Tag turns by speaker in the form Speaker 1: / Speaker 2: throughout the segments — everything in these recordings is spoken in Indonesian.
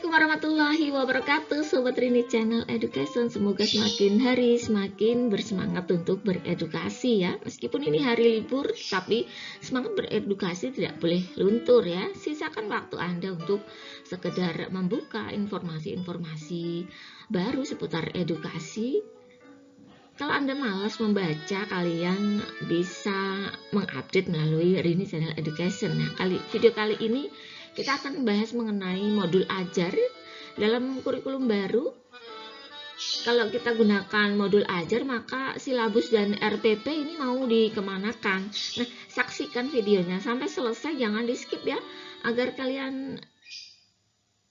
Speaker 1: Assalamualaikum warahmatullahi wabarakatuh, Sobat Rini Channel Education. Semoga semakin hari semakin bersemangat untuk beredukasi ya. Meskipun ini hari libur, tapi semangat beredukasi tidak boleh luntur ya. Sisakan waktu Anda untuk sekedar membuka informasi-informasi baru seputar edukasi. Kalau Anda malas membaca, kalian bisa mengupdate melalui Rini Channel Education. Nah, video kali ini kita akan membahas mengenai modul ajar dalam kurikulum baru. Kalau kita gunakan modul ajar, maka silabus dan RPP ini mau dikemanakan. Nah, saksikan videonya sampai selesai, jangan di skip ya, agar kalian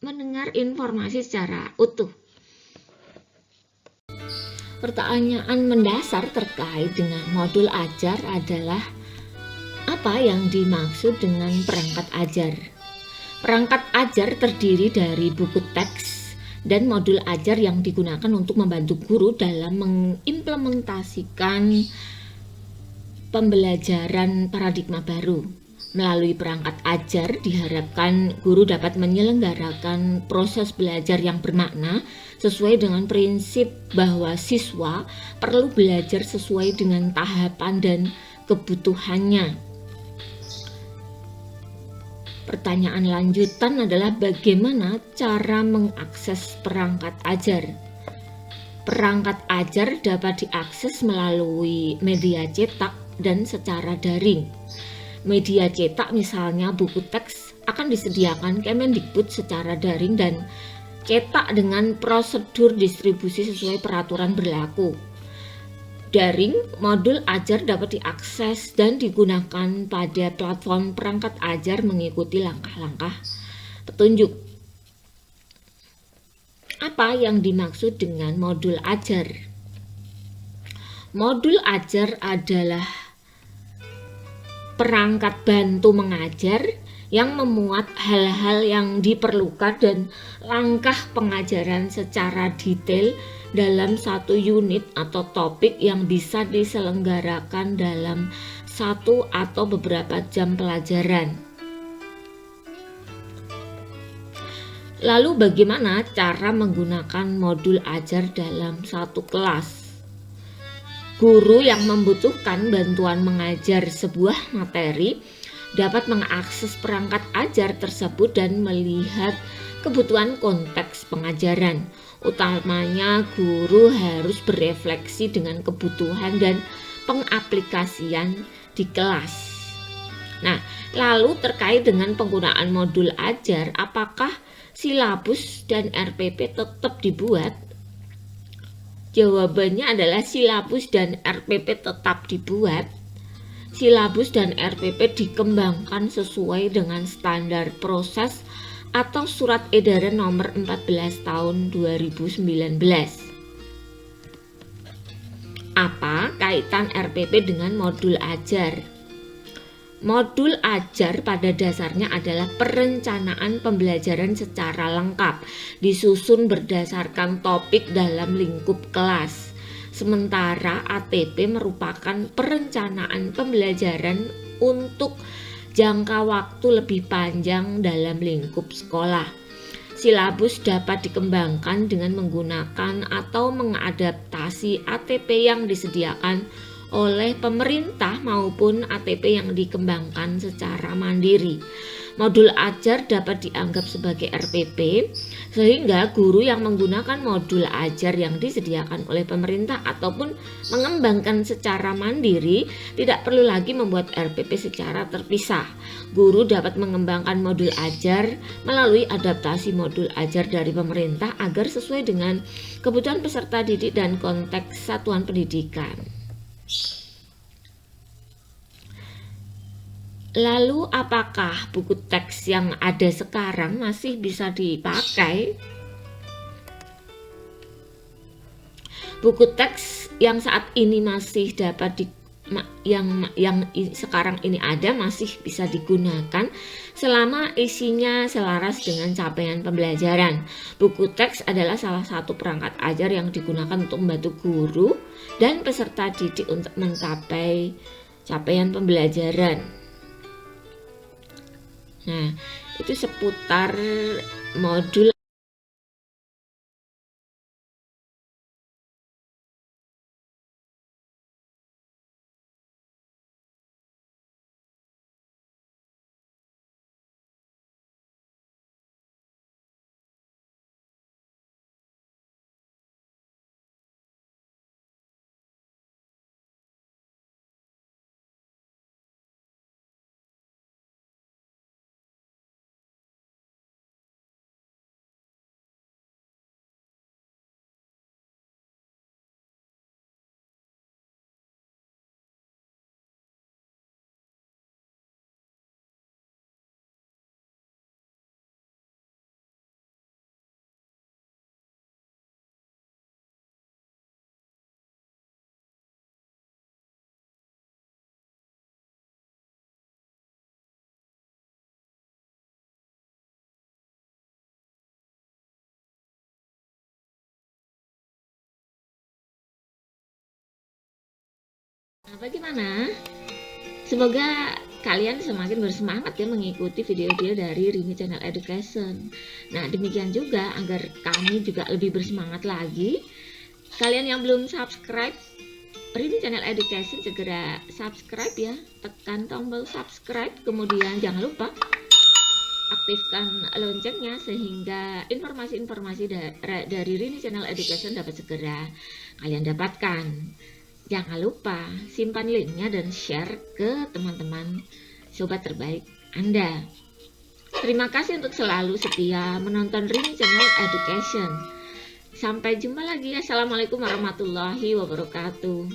Speaker 1: mendengar informasi secara utuh. Pertanyaan mendasar terkait dengan modul ajar adalah apa yang dimaksud dengan perangkat ajar? Perangkat ajar terdiri dari buku teks dan modul ajar yang digunakan untuk membantu guru dalam mengimplementasikan pembelajaran paradigma baru. Melalui perangkat ajar diharapkan guru dapat menyelenggarakan proses belajar yang bermakna sesuai dengan prinsip bahwa siswa perlu belajar sesuai dengan tahapan dan kebutuhannya. Pertanyaan lanjutan adalah bagaimana cara mengakses perangkat ajar? Perangkat ajar dapat diakses melalui media cetak dan secara daring. Media cetak misalnya buku teks akan disediakan Kemendikbud secara daring dan cetak dengan prosedur distribusi sesuai peraturan berlaku. Daring, modul ajar dapat diakses dan digunakan pada platform perangkat ajar mengikuti langkah-langkah petunjuk. Apa yang dimaksud dengan modul ajar? Modul ajar adalah perangkat bantu mengajar yang memuat hal-hal yang diperlukan dan langkah pengajaran secara detail dalam satu unit atau topik yang bisa diselenggarakan dalam satu atau beberapa jam pelajaran. Lalu bagaimana cara menggunakan modul ajar dalam satu kelas? Guru yang membutuhkan bantuan mengajar sebuah materi dapat mengakses perangkat ajar tersebut dan melihat kebutuhan konteks pengajaran. Utamanya guru harus berefleksi dengan kebutuhan dan pengaplikasian di kelas. Nah, lalu terkait dengan penggunaan modul ajar, apakah silabus dan RPP tetap dibuat? Jawabannya adalah silabus dan RPP tetap dibuat. Silabus dan RPP dikembangkan sesuai dengan standar proses atau surat edaran nomor 14 tahun 2019. Apa kaitan RPP dengan modul ajar? Modul ajar pada dasarnya adalah perencanaan pembelajaran secara lengkap, disusun berdasarkan topik dalam lingkup kelas. Sementara ATP merupakan perencanaan pembelajaran untuk jangka waktu lebih panjang dalam lingkup sekolah. Silabus dapat dikembangkan dengan menggunakan atau mengadaptasi ATP yang disediakan oleh pemerintah maupun ATP yang dikembangkan secara mandiri. Modul ajar dapat dianggap sebagai RPP, sehingga guru yang menggunakan modul ajar yang disediakan oleh pemerintah ataupun mengembangkan secara mandiri tidak perlu lagi membuat RPP secara terpisah. Guru dapat mengembangkan modul ajar melalui adaptasi modul ajar dari pemerintah agar sesuai dengan kebutuhan peserta didik dan konteks satuan pendidikan. Lalu apakah buku teks yang ada sekarang masih bisa dipakai? Buku teks yang saat ini masih dapat sekarang ini ada masih bisa digunakan selama isinya selaras dengan capaian pembelajaran. Buku teks adalah salah satu perangkat ajar yang digunakan untuk membantu guru dan peserta didik untuk mencapai capaian pembelajaran. Nah, itu seputar modul Nah, bagaimana? Semoga kalian semakin bersemangat ya mengikuti video-video dari Rini Channel Education. Nah, demikian juga agar kami juga lebih bersemangat lagi. Kalian yang belum subscribe Rini Channel Education, segera subscribe ya. Tekan tombol subscribe, kemudian jangan lupa aktifkan loncengnya sehingga informasi-informasi dari Rini Channel Education dapat segera kalian dapatkan. Jangan lupa simpan linknya dan share ke teman-teman sobat terbaik Anda. Terima kasih untuk selalu setia menonton Rini Channel Education. Sampai jumpa lagi. Assalamualaikum warahmatullahi wabarakatuh.